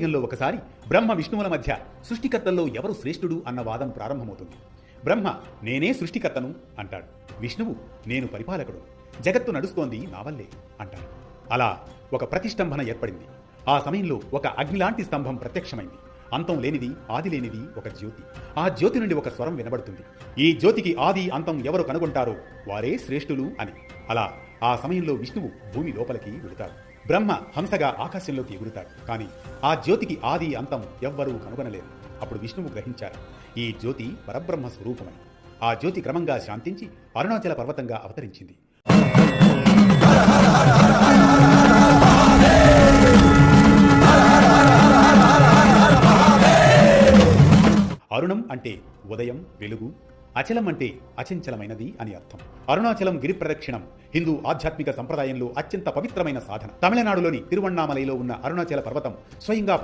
కలియుగంలో ఒకసారి బ్రహ్మ విష్ణువుల మధ్య సృష్టికర్తల్లో ఎవరు శ్రేష్ఠుడు అన్న వాదం ప్రారంభమవుతుంది. బ్రహ్మ నేనే సృష్టికర్తను అంటాడు. విష్ణువు నేను పరిపాలకుడు, జగత్తు నడుస్తోంది నా వల్లే అంటాడు. అలా ఒక ప్రతిష్టంభన ఏర్పడింది. ఆ సమయంలో ఒక అగ్నిలాంటి స్తంభం ప్రత్యక్షమైంది. అంతం లేనిది, ఆది లేనిది ఒక జ్యోతి. ఆ జ్యోతి నుండి ఒక స్వరం వినబడుతుంది. ఈ జ్యోతికి ఆది అంతం ఎవరు కనుగొంటారో వారే శ్రేష్ఠులు అని. అలా ఆ సమయంలో విష్ణువు భూమి లోపలికి వెళుతాడు. బ్రహ్మ హంసగా ఆకాశంలోకి ఎగురుతాడు. కానీ ఆ జ్యోతికి ఆది అంతం ఎవ్వరూ కనుగొనలేరు. అప్పుడు విష్ణువు గ్రహించారు, ఈ జ్యోతి పరబ్రహ్మ స్వరూపమని. ఆ జ్యోతి క్రమంగా శాంతించి అరుణాచల పర్వతంగా అవతరించింది. అరుణం అంటే ఉదయం, వెలుగు. అచలం అంటే అచంచలమైనది అని అర్థం. అరుణాచలం గిరి ప్రదక్షిణం హిందూ ఆధ్యాత్మిక సంప్రదాయంలో అత్యంత పవిత్రమైన సాధన. తమిళనాడులోని తిరువణ్ణామలైలో ఉన్న అరుణాచల పర్వతం స్వయంగా